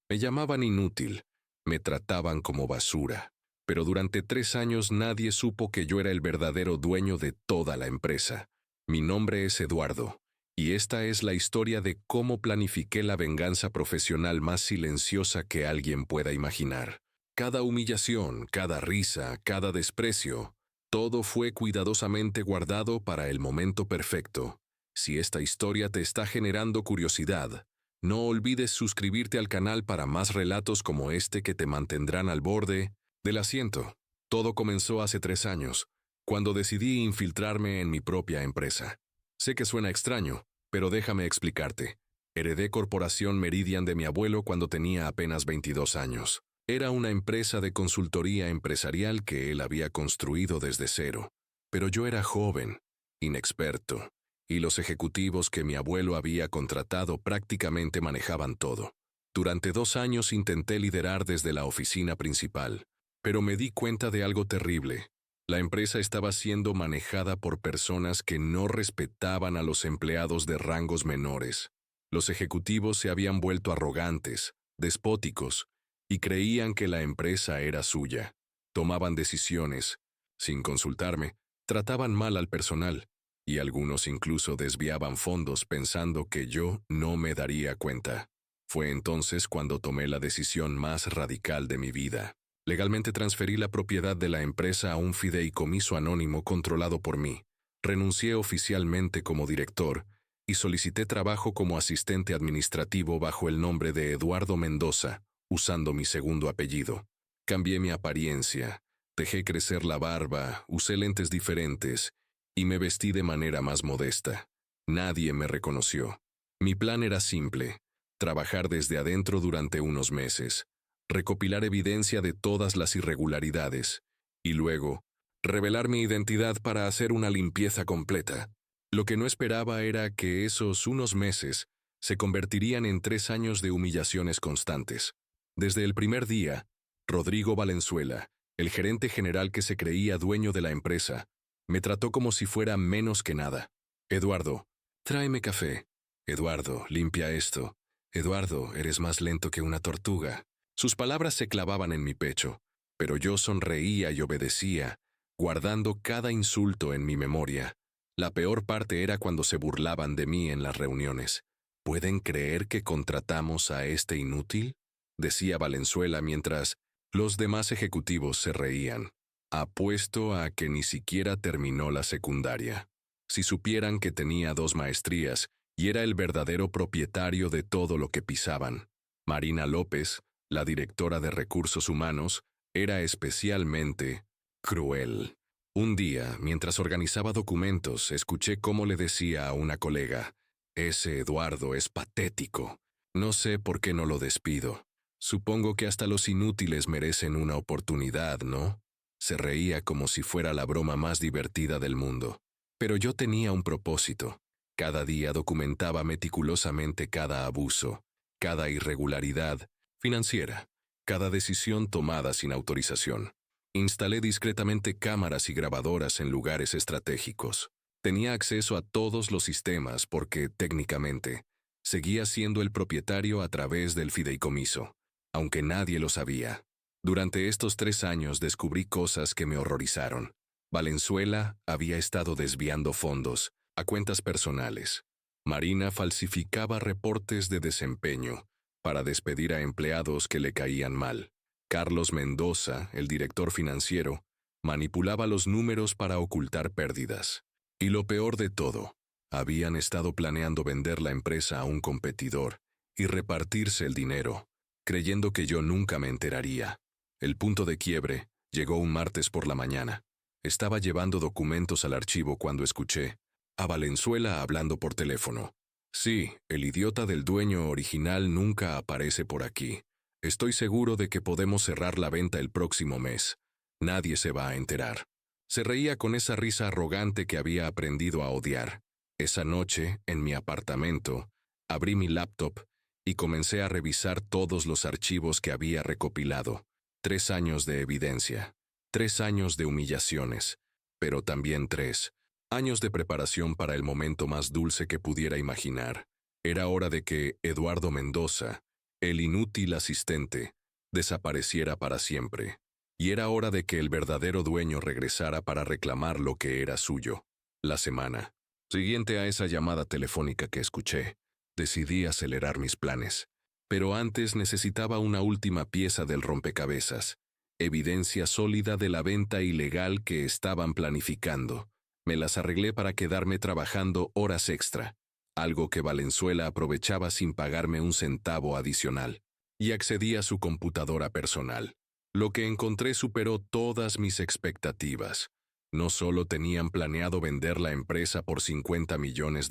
Me llamaban inútil, me trataban como basura, pero durante 3 años nadie supo que yo era el verdadero dueño de toda la empresa. Mi nombre es Eduardo, y esta es la historia de cómo planifiqué la venganza profesional más silenciosa que alguien pueda imaginar. Cada humillación, cada risa, cada desprecio, todo fue cuidadosamente guardado para el momento perfecto. Si esta historia te está generando curiosidad, no olvides suscribirte al canal para más relatos como este que te mantendrán al borde del asiento. Todo comenzó hace 3 años, cuando decidí infiltrarme en mi propia empresa. Sé que suena extraño, pero déjame explicarte. Heredé Corporación Meridian de mi abuelo cuando tenía apenas 22 años. Era una empresa de consultoría empresarial que él había construido desde cero. Pero yo era joven, inexperto, y los ejecutivos que mi abuelo había contratado prácticamente manejaban todo. Durante 2 años intenté liderar desde la oficina principal, pero me di cuenta de algo terrible. La empresa estaba siendo manejada por personas que no respetaban a los empleados de rangos menores. Los ejecutivos se habían vuelto arrogantes, despóticos, y creían que la empresa era suya. Tomaban decisiones, sin consultarme, trataban mal al personal, y algunos incluso desviaban fondos pensando que yo no me daría cuenta. Fue entonces cuando tomé la decisión más radical de mi vida. Legalmente transferí la propiedad de la empresa a un fideicomiso anónimo controlado por mí. Renuncié oficialmente como director y solicité trabajo como asistente administrativo bajo el nombre de Eduardo Mendoza, usando mi segundo apellido. Cambié mi apariencia, dejé crecer la barba, usé lentes diferentes y me vestí de manera más modesta. Nadie me reconoció. Mi plan era simple: trabajar desde adentro durante unos meses, recopilar evidencia de todas las irregularidades, y luego, revelar mi identidad para hacer una limpieza completa. Lo que no esperaba era que esos unos meses se convertirían en 3 años de humillaciones constantes. Desde el primer día, Rodrigo Valenzuela, el gerente general que se creía dueño de la empresa, me trató como si fuera menos que nada. Eduardo, tráeme café. Eduardo, limpia esto. Eduardo, eres más lento que una tortuga. Sus palabras se clavaban en mi pecho, pero yo sonreía y obedecía, guardando cada insulto en mi memoria. La peor parte era cuando se burlaban de mí en las reuniones. ¿Pueden creer que contratamos a este inútil?, decía Valenzuela mientras los demás ejecutivos se reían. Apuesto a que ni siquiera terminó la secundaria. Si supieran que tenía 2 maestrías y era el verdadero propietario de todo lo que pisaban. Marina López, la directora de Recursos Humanos, era especialmente cruel. Un día, mientras organizaba documentos, escuché cómo le decía a una colega: «Ese Eduardo es patético. No sé por qué no lo despido. Supongo que hasta los inútiles merecen una oportunidad, ¿no?». Se reía como si fuera la broma más divertida del mundo. Pero yo tenía un propósito. Cada día documentaba meticulosamente cada abuso, cada irregularidad financiera, cada decisión tomada sin autorización. Instalé discretamente cámaras y grabadoras en lugares estratégicos. Tenía acceso a todos los sistemas porque, técnicamente, seguía siendo el propietario a través del fideicomiso, aunque nadie lo sabía. Durante estos 3 años descubrí cosas que me horrorizaron. Valenzuela había estado desviando fondos a cuentas personales. Marina falsificaba reportes de desempeño para despedir a empleados que le caían mal. Carlos Mendoza, el director financiero, manipulaba los números para ocultar pérdidas. Y lo peor de todo, habían estado planeando vender la empresa a un competidor y repartirse el dinero, creyendo que yo nunca me enteraría. El punto de quiebre llegó un martes por la mañana. Estaba llevando documentos al archivo cuando escuché a Valenzuela hablando por teléfono. «Sí, el idiota del dueño original nunca aparece por aquí. Estoy seguro de que podemos cerrar la venta el próximo mes. Nadie se va a enterar». Se reía con esa risa arrogante que había aprendido a odiar. Esa noche, en mi apartamento, abrí mi laptop y comencé a revisar todos los archivos que había recopilado. 3 años de evidencia, 3 años de humillaciones, pero también 3 años de preparación para el momento más dulce que pudiera imaginar. Era hora de que Eduardo Mendoza, el inútil asistente, desapareciera para siempre, y era hora de que el verdadero dueño regresara para reclamar lo que era suyo. La semana siguiente a esa llamada telefónica que escuché, decidí acelerar mis planes. Pero antes necesitaba una última pieza del rompecabezas, evidencia sólida de la venta ilegal que estaban planificando. Me las arreglé para quedarme trabajando horas extra, algo que Valenzuela aprovechaba sin pagarme un centavo adicional, y accedí a su computadora personal. Lo que encontré superó todas mis expectativas. No solo tenían planeado vender la empresa por $50 millones,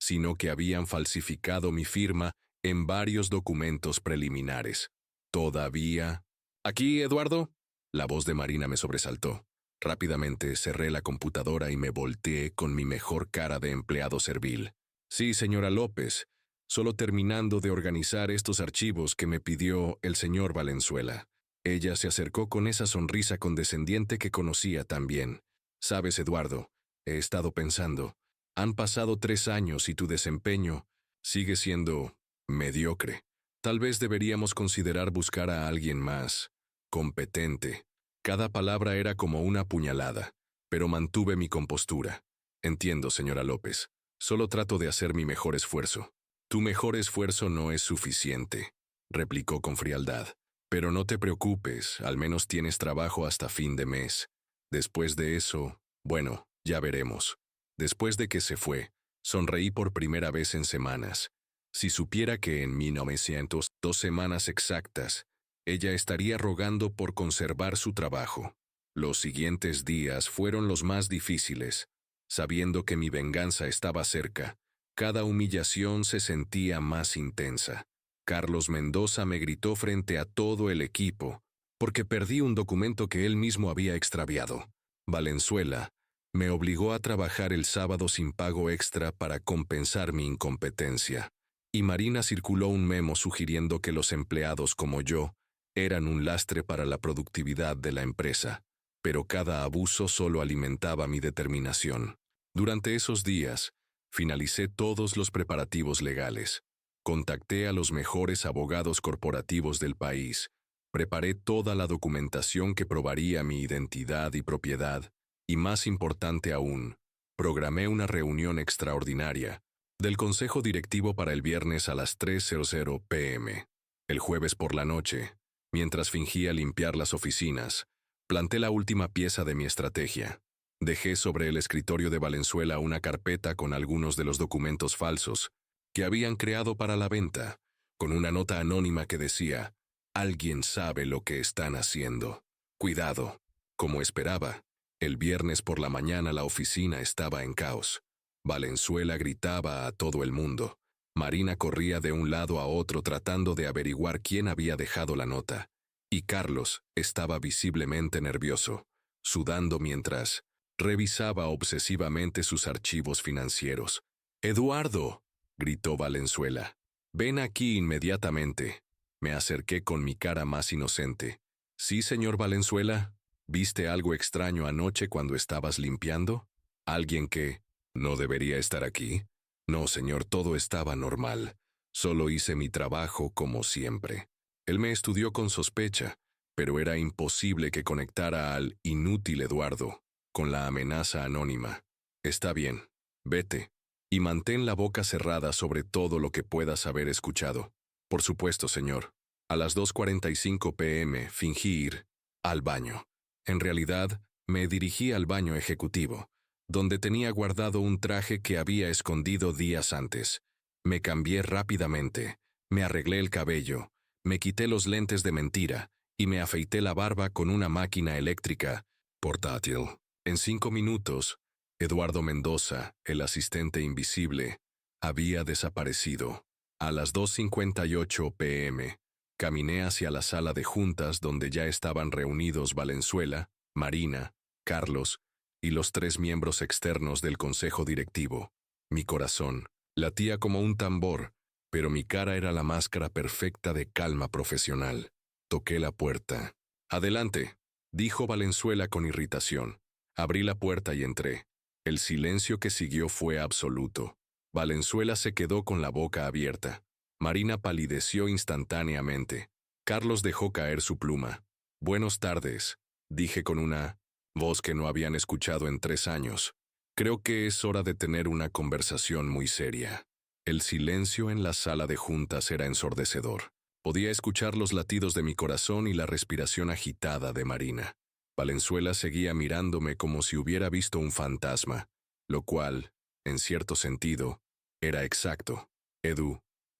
sino que habían falsificado mi firma en varios documentos preliminares. Todavía... ¿Aquí, Eduardo? La voz de Marina me sobresaltó. Rápidamente cerré la computadora y me volteé con mi mejor cara de empleado servil. Sí, señora López, solo terminando de organizar estos archivos que me pidió el señor Valenzuela. Ella se acercó con esa sonrisa condescendiente que conocía tan bien. Sabes, Eduardo, he estado pensando, han pasado 3 años y tu desempeño sigue siendo mediocre. Tal vez deberíamos considerar buscar a alguien más competente. Cada palabra era como una puñalada, pero mantuve mi compostura. Entiendo, señora López. Solo trato de hacer mi mejor esfuerzo. Tu mejor esfuerzo no es suficiente, replicó con frialdad. Pero no te preocupes, al menos tienes trabajo hasta fin de mes. Después de eso, bueno, ya veremos. Después de que se fue, sonreí por primera vez en semanas. Si supiera que en 1902 semanas exactas, ella estaría rogando por conservar su trabajo. Los siguientes días fueron los más difíciles. Sabiendo que mi venganza estaba cerca, cada humillación se sentía más intensa. Carlos Mendoza me gritó frente a todo el equipo, porque perdí un documento que él mismo había extraviado. Valenzuela me obligó a trabajar el sábado sin pago extra para compensar mi incompetencia. Y Marina circuló un memo sugiriendo que los empleados como yo eran un lastre para la productividad de la empresa. Pero cada abuso solo alimentaba mi determinación. Durante esos días, finalicé todos los preparativos legales. Contacté a los mejores abogados corporativos del país, preparé toda la documentación que probaría mi identidad y propiedad, y más importante aún, programé una reunión extraordinaria del Consejo Directivo para el viernes a las 3:00 p.m. El jueves por la noche, mientras fingía limpiar las oficinas, planté la última pieza de mi estrategia. Dejé sobre el escritorio de Valenzuela una carpeta con algunos de los documentos falsos que habían creado para la venta, con una nota anónima que decía: «Alguien sabe lo que están haciendo. Cuidado». Como esperaba, el viernes por la mañana la oficina estaba en caos. Valenzuela gritaba a todo el mundo. Marina corría de un lado a otro tratando de averiguar quién había dejado la nota. Y Carlos estaba visiblemente nervioso, sudando mientras revisaba obsesivamente sus archivos financieros. «¡Eduardo!», gritó Valenzuela. «Ven aquí inmediatamente». Me acerqué con mi cara más inocente. «¿Sí, señor Valenzuela? ¿Viste algo extraño anoche cuando estabas limpiando? ¿Alguien que no debería estar aquí?» «No, señor, todo estaba normal. Solo hice mi trabajo como siempre». Él me estudió con sospecha, pero era imposible que conectara al inútil Eduardo con la amenaza anónima. «Está bien, vete, y mantén la boca cerrada sobre todo lo que puedas haber escuchado». «Por supuesto, señor». A las 2:45 p.m. fingí ir al baño. En realidad, me dirigí al baño ejecutivo, donde tenía guardado un traje que había escondido días antes. Me cambié rápidamente, me arreglé el cabello, me quité los lentes de mentira y me afeité la barba con una máquina eléctrica portátil. En 5 minutos, Eduardo Mendoza, el asistente invisible, había desaparecido. A las 2:58 p.m., caminé hacia la sala de juntas donde ya estaban reunidos Valenzuela, Marina, Carlos y los 3 miembros externos del consejo directivo. Mi corazón latía como un tambor, pero mi cara era la máscara perfecta de calma profesional. Toqué la puerta. «Adelante», dijo Valenzuela con irritación. Abrí la puerta y entré. El silencio que siguió fue absoluto. Valenzuela se quedó con la boca abierta. Marina palideció instantáneamente. Carlos dejó caer su pluma. Buenas tardes, dije con una voz que no habían escuchado en 3 años. Creo que es hora de tener una conversación muy seria. El silencio en la sala de juntas era ensordecedor. Podía escuchar los latidos de mi corazón y la respiración agitada de Marina. Valenzuela seguía mirándome como si hubiera visto un fantasma, lo cual, en cierto sentido, era exacto.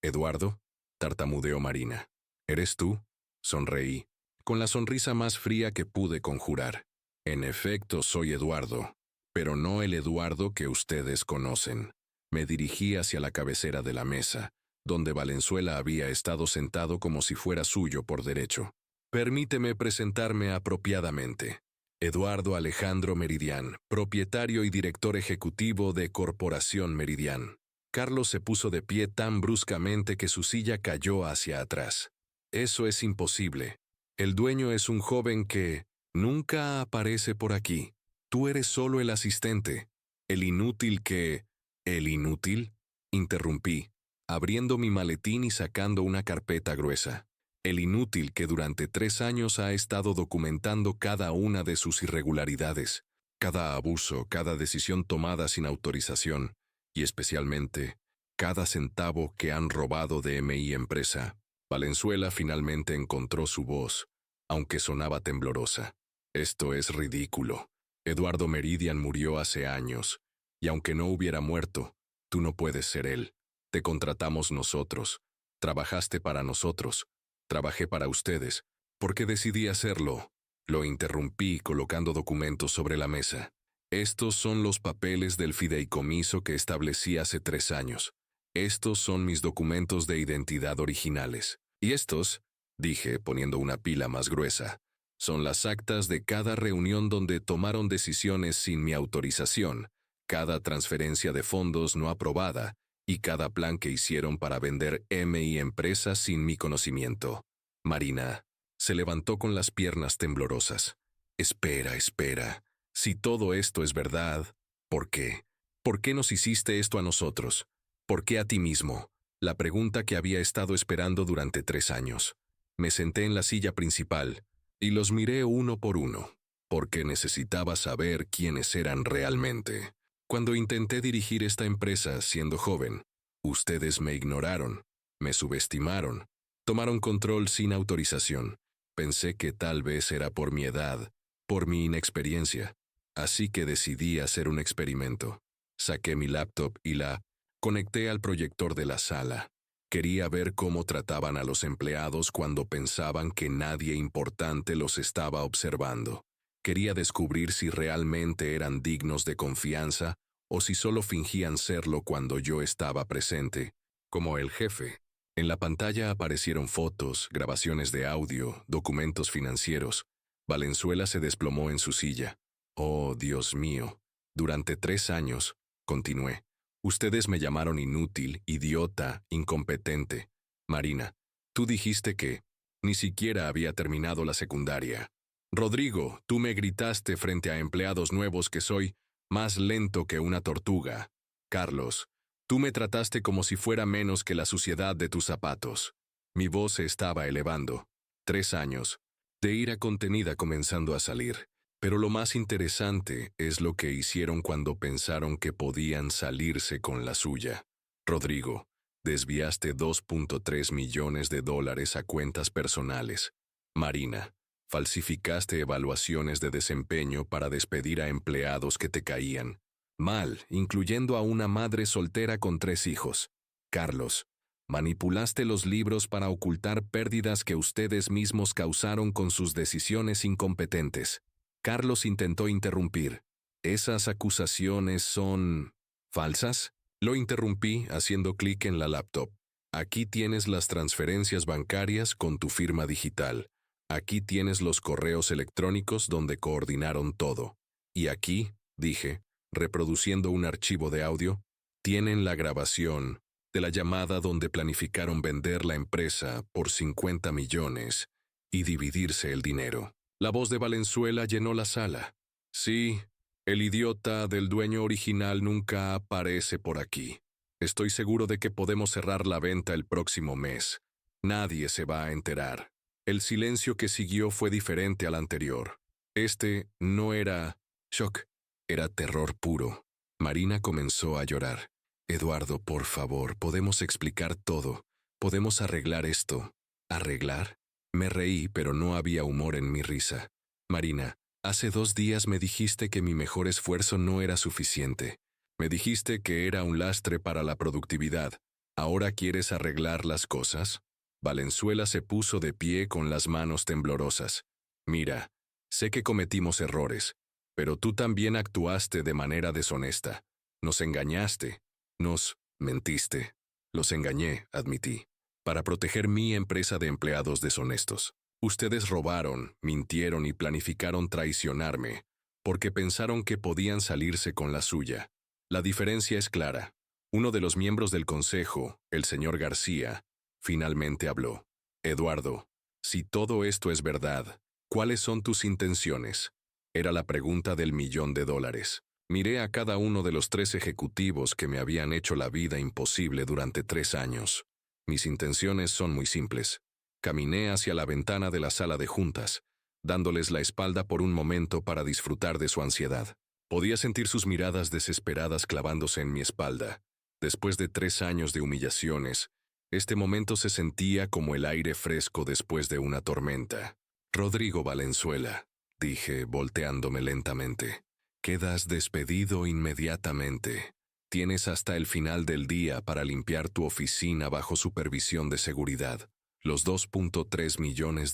Eduardo, tartamudeó Marina. ¿Eres tú? Sonreí, con la sonrisa más fría que pude conjurar. En efecto, soy Eduardo, pero no el Eduardo que ustedes conocen. Me dirigí hacia la cabecera de la mesa, donde Valenzuela había estado sentado como si fuera suyo por derecho. Permíteme presentarme apropiadamente. Eduardo Alejandro Meridián, propietario y director ejecutivo de Corporación Meridián. Carlos se puso de pie tan bruscamente que su silla cayó hacia atrás. Eso es imposible. El dueño es un joven que nunca aparece por aquí. Tú eres solo el asistente. El inútil que... ¿El inútil? Interrumpí, abriendo mi maletín y sacando una carpeta gruesa. El inútil que durante 3 años ha estado documentando cada una de sus irregularidades, cada abuso, cada decisión tomada sin autorización, y especialmente, cada centavo que han robado de MI Empresa. Valenzuela finalmente encontró su voz, aunque sonaba temblorosa. Esto es ridículo. Eduardo Meridian murió hace años, y aunque no hubiera muerto, tú no puedes ser él. Te contratamos nosotros. Trabajaste para nosotros. Trabajé para ustedes. ¿Por qué decidí hacerlo? Lo interrumpí colocando documentos sobre la mesa. Estos son los papeles del fideicomiso que establecí hace 3 años. Estos son mis documentos de identidad originales. Y estos, dije poniendo una pila más gruesa, son las actas de cada reunión donde tomaron decisiones sin mi autorización, cada transferencia de fondos no aprobada y cada plan que hicieron para vender MI Empresa sin mi conocimiento. Marina se levantó con las piernas temblorosas. Espera. Si todo esto es verdad, ¿por qué? ¿Por qué nos hiciste esto a nosotros? ¿Por qué a ti mismo? La pregunta que había estado esperando durante 3 años. Me senté en la silla principal y los miré uno por uno, porque necesitaba saber quiénes eran realmente. Cuando intenté dirigir esta empresa siendo joven, ustedes me ignoraron, me subestimaron, tomaron control sin autorización. Pensé que tal vez era por mi edad, por mi inexperiencia. Así que decidí hacer un experimento. Saqué mi laptop y la conecté al proyector de la sala. Quería ver cómo trataban a los empleados cuando pensaban que nadie importante los estaba observando. Quería descubrir si realmente eran dignos de confianza o si solo fingían serlo cuando yo estaba presente, como el jefe. En la pantalla aparecieron fotos, grabaciones de audio, documentos financieros. Valenzuela se desplomó en su silla. Oh, Dios mío. Durante 3 años, continué. Ustedes me llamaron inútil, idiota, incompetente. Marina, tú dijiste que ni siquiera había terminado la secundaria. Rodrigo, tú me gritaste frente a empleados nuevos que soy más lento que una tortuga. Carlos, tú me trataste como si fuera menos que la suciedad de tus zapatos. Mi voz se estaba elevando. 3 años, de ira contenida comenzando a salir. Pero lo más interesante es lo que hicieron cuando pensaron que podían salirse con la suya. Rodrigo, desviaste $2.3 millones a cuentas personales. Marina, falsificaste evaluaciones de desempeño para despedir a empleados que te caían mal, incluyendo a una madre soltera con 3 hijos. Carlos, manipulaste los libros para ocultar pérdidas que ustedes mismos causaron con sus decisiones incompetentes. Carlos intentó interrumpir. ¿Esas acusaciones son falsas? Lo interrumpí haciendo clic en la laptop. Aquí tienes las transferencias bancarias con tu firma digital. Aquí tienes los correos electrónicos donde coordinaron todo. Y aquí, dije, reproduciendo un archivo de audio, tienen la grabación de la llamada donde planificaron vender la empresa por 50 millones y dividirse el dinero. La voz de Valenzuela llenó la sala. Sí, el idiota del dueño original nunca aparece por aquí. Estoy seguro de que podemos cerrar la venta el próximo mes. Nadie se va a enterar. El silencio que siguió fue diferente al anterior. Este no era shock, era terror puro. Marina comenzó a llorar. Eduardo, por favor, podemos explicar todo. Podemos arreglar esto. ¿Arreglar? Me reí, pero no había humor en mi risa. Marina, hace 2 días me dijiste que mi mejor esfuerzo no era suficiente. Me dijiste que era un lastre para la productividad. ¿Ahora quieres arreglar las cosas? Valenzuela se puso de pie con las manos temblorosas. Mira, sé que cometimos errores, pero tú también actuaste de manera deshonesta. Nos engañaste. Nos mentiste. Los engañé, admití, para proteger mi empresa de empleados deshonestos. Ustedes robaron, mintieron y planificaron traicionarme, porque pensaron que podían salirse con la suya. La diferencia es clara. Uno de los miembros del consejo, el señor García, finalmente habló. Eduardo, si todo esto es verdad, ¿cuáles son tus intenciones? Era la pregunta del $1.000.000. Miré a cada uno de los 3 ejecutivos que me habían hecho la vida imposible durante 3 años. Mis intenciones son muy simples. Caminé hacia la ventana de la sala de juntas, dándoles la espalda por un momento para disfrutar de su ansiedad. Podía sentir sus miradas desesperadas clavándose en mi espalda. Después de 3 años de humillaciones, este momento se sentía como el aire fresco después de una tormenta. Rodrigo Valenzuela, dije, volteándome lentamente. Quedas despedido inmediatamente. Tienes hasta el final del día para limpiar tu oficina bajo supervisión de seguridad. Los $2.3 millones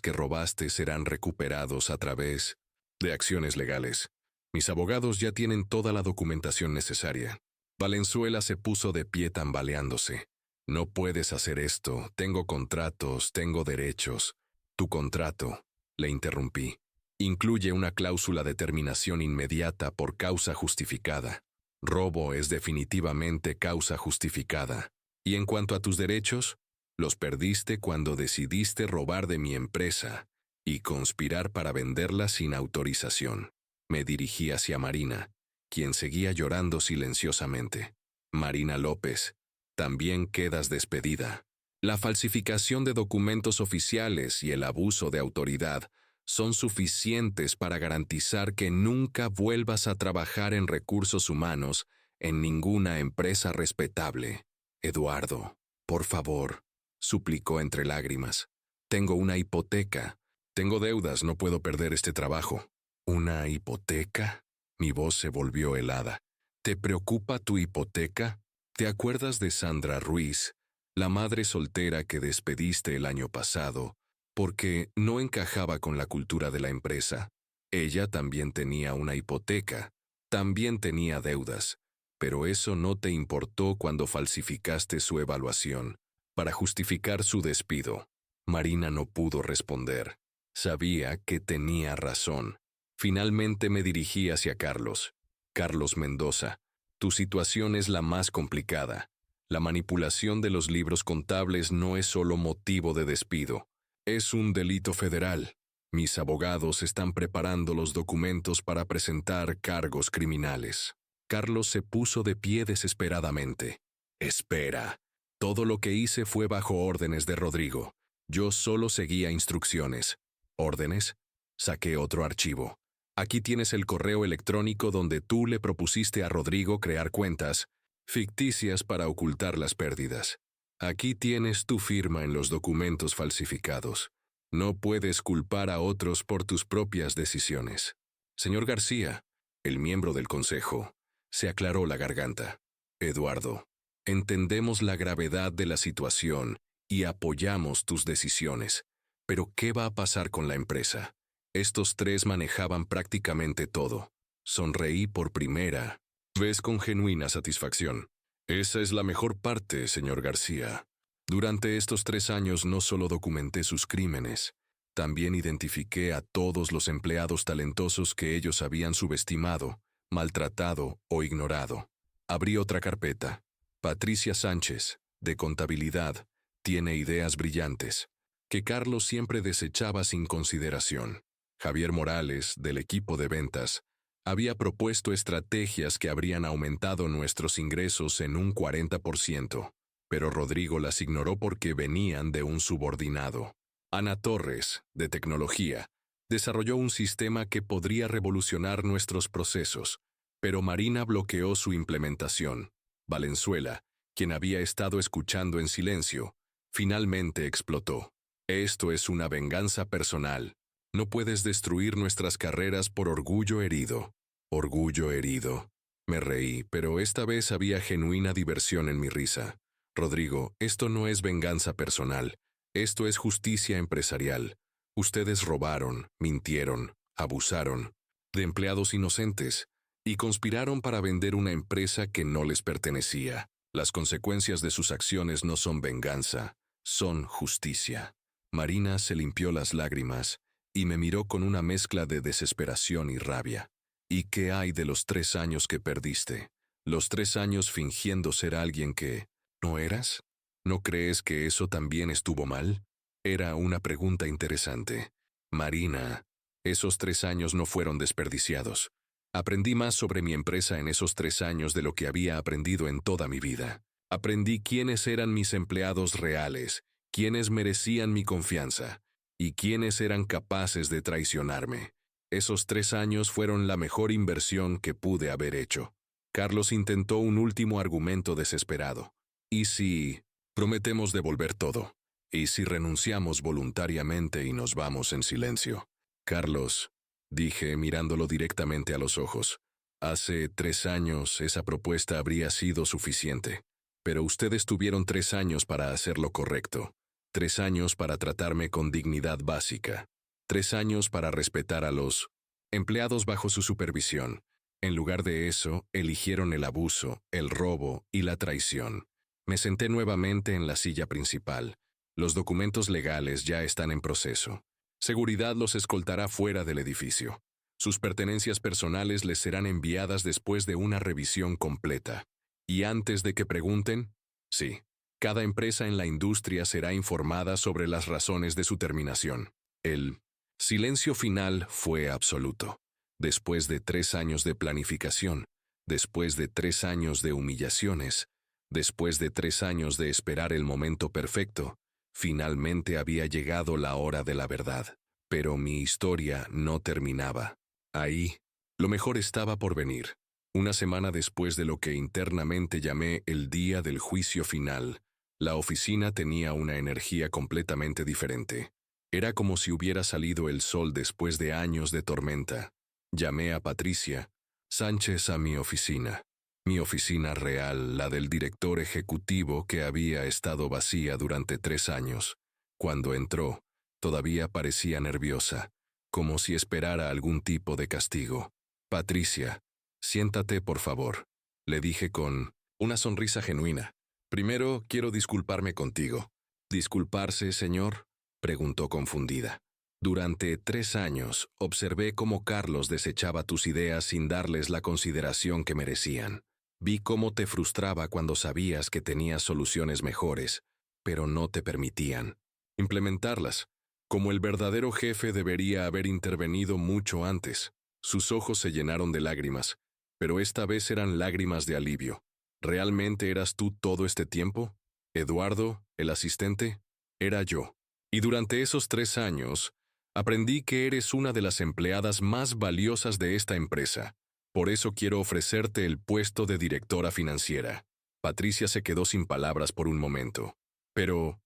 que robaste serán recuperados a través de acciones legales. Mis abogados ya tienen toda la documentación necesaria. Valenzuela se puso de pie tambaleándose. No puedes hacer esto. Tengo contratos, tengo derechos. Tu contrato, le interrumpí, incluye una cláusula de terminación inmediata por causa justificada. Robo es definitivamente causa justificada. Y en cuanto a tus derechos, los perdiste cuando decidiste robar de mi empresa y conspirar para venderla sin autorización. Me dirigí hacia Marina, quien seguía llorando silenciosamente. Marina López, también quedas despedida. La falsificación de documentos oficiales y el abuso de autoridad son suficientes para garantizar que nunca vuelvas a trabajar en recursos humanos en ninguna empresa respetable. Eduardo, por favor, suplicó entre lágrimas. Tengo una hipoteca. Tengo deudas, no puedo perder este trabajo. ¿Una hipoteca? Mi voz se volvió helada. ¿Te preocupa tu hipoteca? ¿Te acuerdas de Sandra Ruiz, la madre soltera que despediste el año pasado, porque no encajaba con la cultura de la empresa? Ella también tenía una hipoteca, también tenía deudas, pero eso no te importó cuando falsificaste su evaluación, para justificar su despido. Marina no pudo responder. Sabía que tenía razón. Finalmente me dirigí hacia Carlos. Carlos Mendoza, tu situación es la más complicada. La manipulación de los libros contables no es solo motivo de despido. Es un delito federal. Mis abogados están preparando los documentos para presentar cargos criminales. Carlos se puso de pie desesperadamente. Espera. Todo lo que hice fue bajo órdenes de Rodrigo. Yo solo seguía instrucciones. ¿Órdenes? Saqué otro archivo. Aquí tienes el correo electrónico donde tú le propusiste a Rodrigo crear cuentas ficticias para ocultar las pérdidas. Aquí tienes tu firma en los documentos falsificados. No puedes culpar a otros por tus propias decisiones. Señor García, el miembro del consejo, se aclaró la garganta. Eduardo, entendemos la gravedad de la situación y apoyamos tus decisiones. Pero ¿qué va a pasar con la empresa? Estos 3 manejaban prácticamente todo. Sonreí por primera vez con genuina satisfacción. Esa es la mejor parte, señor García. Durante estos 3 años no solo documenté sus crímenes, también identifiqué a todos los empleados talentosos que ellos habían subestimado, maltratado o ignorado. Abrí otra carpeta. Patricia Sánchez, de contabilidad, tiene ideas brillantes, que Carlos siempre desechaba sin consideración. Javier Morales, del equipo de ventas, Había propuesto estrategias que habrían aumentado nuestros ingresos en un 40%, pero Rodrigo las ignoró porque venían de un subordinado. Ana Torres, de tecnología, desarrolló un sistema que podría revolucionar nuestros procesos, pero Marina bloqueó su implementación. Valenzuela, quien había estado escuchando en silencio, finalmente explotó. Esto es una venganza personal. No puedes destruir nuestras carreras por orgullo herido. Orgullo herido. Me reí, pero esta vez había genuina diversión en mi risa. Rodrigo, esto no es venganza personal. Esto es justicia empresarial. Ustedes robaron, mintieron, abusaron de empleados inocentes y conspiraron para vender una empresa que no les pertenecía. Las consecuencias de sus acciones no son venganza, son justicia. Marina se limpió las lágrimas y me miró con una mezcla de desesperación y rabia. ¿Y qué hay de los 3 años que perdiste? ¿Los 3 años fingiendo ser alguien que no eras? ¿No crees que eso también estuvo mal? Era una pregunta interesante. Marina, esos 3 años no fueron desperdiciados. Aprendí más sobre mi empresa en esos 3 años de lo que había aprendido en toda mi vida. Aprendí quiénes eran mis empleados reales, quiénes merecían mi confianza y quiénes eran capaces de traicionarme. Esos 3 años fueron la mejor inversión que pude haber hecho. Carlos intentó un último argumento desesperado. ¿Y si prometemos devolver todo? ¿Y si renunciamos voluntariamente y nos vamos en silencio? Carlos, dije mirándolo directamente a los ojos, hace 3 años esa propuesta habría sido suficiente. Pero ustedes tuvieron 3 años para hacer lo correcto. 3 años para tratarme con dignidad básica. 3 años para respetar a los empleados bajo su supervisión. En lugar de eso, eligieron el abuso, el robo y la traición. Me senté nuevamente en la silla principal. Los documentos legales ya están en proceso. Seguridad los escoltará fuera del edificio. Sus pertenencias personales les serán enviadas después de una revisión completa. Y antes de que pregunten, sí, cada empresa en la industria será informada sobre las razones de su terminación. El silencio final fue absoluto. Después de 3 años de planificación, después de 3 años de humillaciones, después de 3 años de esperar el momento perfecto, finalmente había llegado la hora de la verdad. Pero mi historia no terminaba. Ahí, lo mejor estaba por venir. Una semana después de lo que internamente llamé el día del juicio final, la oficina tenía una energía completamente diferente. Era como si hubiera salido el sol después de años de tormenta. Llamé a Patricia Sánchez a mi oficina real, la del director ejecutivo que había estado vacía durante 3 años. Cuando entró, todavía parecía nerviosa, como si esperara algún tipo de castigo. Patricia, siéntate, por favor, le dije con una sonrisa genuina. Primero, quiero disculparme contigo. ¿Disculparse, señor?, preguntó confundida. Durante 3 años, observé cómo Carlos desechaba tus ideas sin darles la consideración que merecían. Vi cómo te frustraba cuando sabías que tenías soluciones mejores, pero no te permitían implementarlas. Como el verdadero jefe debería haber intervenido mucho antes. Sus ojos se llenaron de lágrimas, pero esta vez eran lágrimas de alivio. ¿Realmente eras tú todo este tiempo? Eduardo, el asistente, era yo. Y durante esos 3 años, aprendí que eres una de las empleadas más valiosas de esta empresa. Por eso quiero ofrecerte el puesto de directora financiera. Patricia se quedó sin palabras por un momento. Pero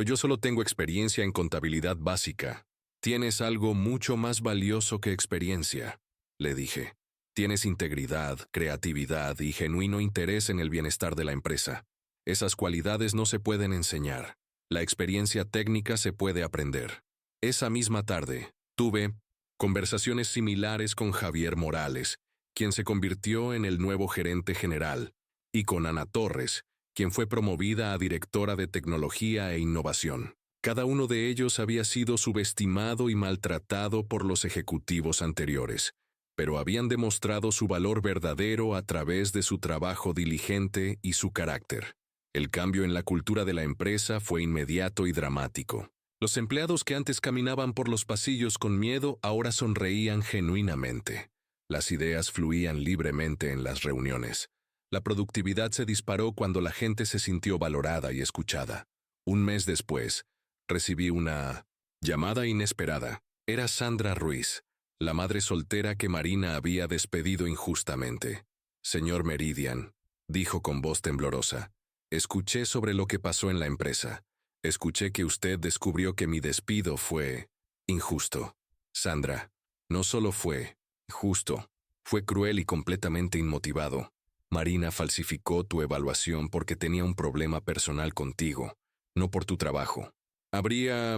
yo solo tengo experiencia en contabilidad básica. Tienes algo mucho más valioso que experiencia, le dije. Tienes integridad, creatividad y genuino interés en el bienestar de la empresa. Esas cualidades no se pueden enseñar. La experiencia técnica se puede aprender. Esa misma tarde, tuve conversaciones similares con Javier Morales, quien se convirtió en el nuevo gerente general, y con Ana Torres, quien fue promovida a directora de tecnología e innovación. Cada uno de ellos había sido subestimado y maltratado por los ejecutivos anteriores, pero habían demostrado su valor verdadero a través de su trabajo diligente y su carácter. El cambio en la cultura de la empresa fue inmediato y dramático. Los empleados que antes caminaban por los pasillos con miedo ahora sonreían genuinamente. Las ideas fluían libremente en las reuniones. La productividad se disparó cuando la gente se sintió valorada y escuchada. Un mes después, recibí una llamada inesperada. Era Sandra Ruiz, la madre soltera que Marina había despedido injustamente. Señor Meridian, dijo con voz temblorosa, escuché sobre lo que pasó en la empresa. Escuché que usted descubrió que mi despido fue injusto. Sandra, no solo fue justo, fue cruel y completamente inmotivado. Marina falsificó tu evaluación porque tenía un problema personal contigo, no por tu trabajo. ¿Habría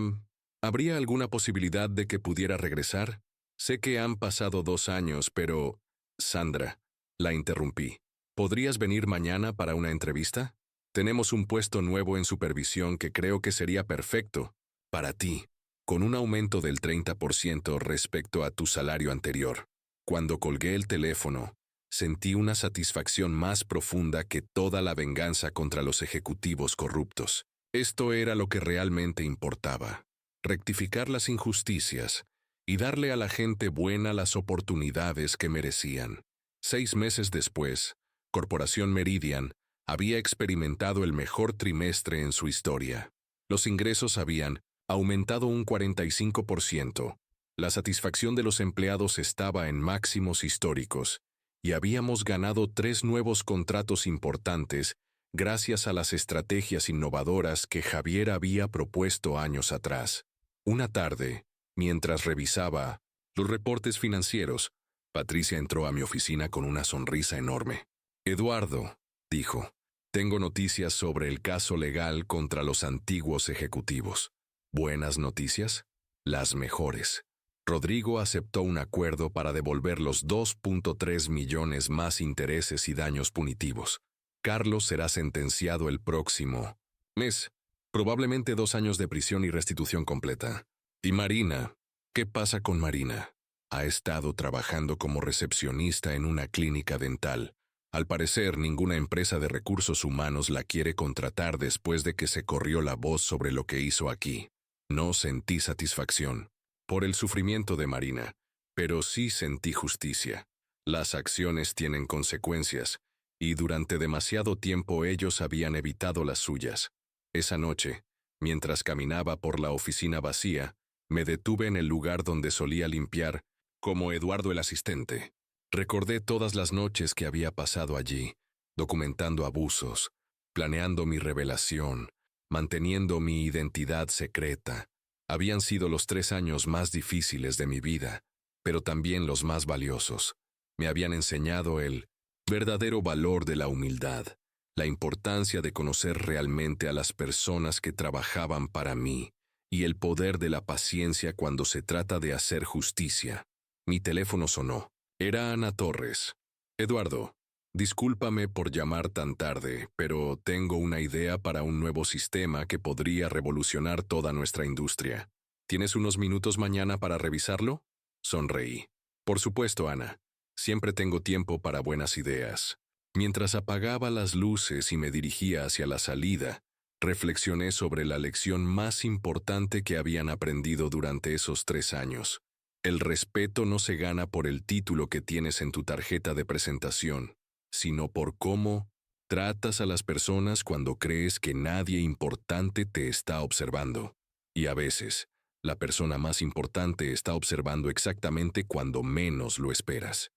alguna posibilidad de que pudiera regresar? Sé que han pasado 2 años, pero... Sandra, la interrumpí. ¿Podrías venir mañana para una entrevista? Tenemos un puesto nuevo en supervisión que creo que sería perfecto para ti, con un aumento del 30% respecto a tu salario anterior. Cuando colgué el teléfono, sentí una satisfacción más profunda que toda la venganza contra los ejecutivos corruptos. Esto era lo que realmente importaba: rectificar las injusticias y darle a la gente buena las oportunidades que merecían. 6 meses después, Corporación Meridian había experimentado el mejor trimestre en su historia. Los ingresos habían aumentado un 45%. La satisfacción de los empleados estaba en máximos históricos y habíamos ganado 3 nuevos contratos importantes gracias a las estrategias innovadoras que Javier había propuesto años atrás. Una tarde, mientras revisaba los reportes financieros, Patricia entró a mi oficina con una sonrisa enorme. Eduardo, dijo, tengo noticias sobre el caso legal contra los antiguos ejecutivos. ¿Buenas noticias? Las mejores. Rodrigo aceptó un acuerdo para devolver los 2.3 millones más intereses y daños punitivos. Carlos será sentenciado el próximo mes, probablemente 2 años de prisión y restitución completa. ¿Y Marina? ¿Qué pasa con Marina? Ha estado trabajando como recepcionista en una clínica dental. Al parecer, ninguna empresa de recursos humanos la quiere contratar después de que se corrió la voz sobre lo que hizo aquí. No sentí satisfacción por el sufrimiento de Marina, pero sí sentí justicia. Las acciones tienen consecuencias, y durante demasiado tiempo ellos habían evitado las suyas. Esa noche, mientras caminaba por la oficina vacía, me detuve en el lugar donde solía limpiar, como Eduardo el asistente. Recordé todas las noches que había pasado allí, documentando abusos, planeando mi revelación, manteniendo mi identidad secreta. Habían sido los 3 años más difíciles de mi vida, pero también los más valiosos. Me habían enseñado el verdadero valor de la humildad, la importancia de conocer realmente a las personas que trabajaban para mí, y el poder de la paciencia cuando se trata de hacer justicia. Mi teléfono sonó. Era Ana Torres. Eduardo, discúlpame por llamar tan tarde, pero tengo una idea para un nuevo sistema que podría revolucionar toda nuestra industria. ¿Tienes unos minutos mañana para revisarlo? Sonreí. Por supuesto, Ana. Siempre tengo tiempo para buenas ideas. Mientras apagaba las luces y me dirigía hacia la salida, reflexioné sobre la lección más importante que habían aprendido durante esos 3 años. El respeto no se gana por el título que tienes en tu tarjeta de presentación, sino por cómo tratas a las personas cuando crees que nadie importante te está observando. Y a veces, la persona más importante está observando exactamente cuando menos lo esperas.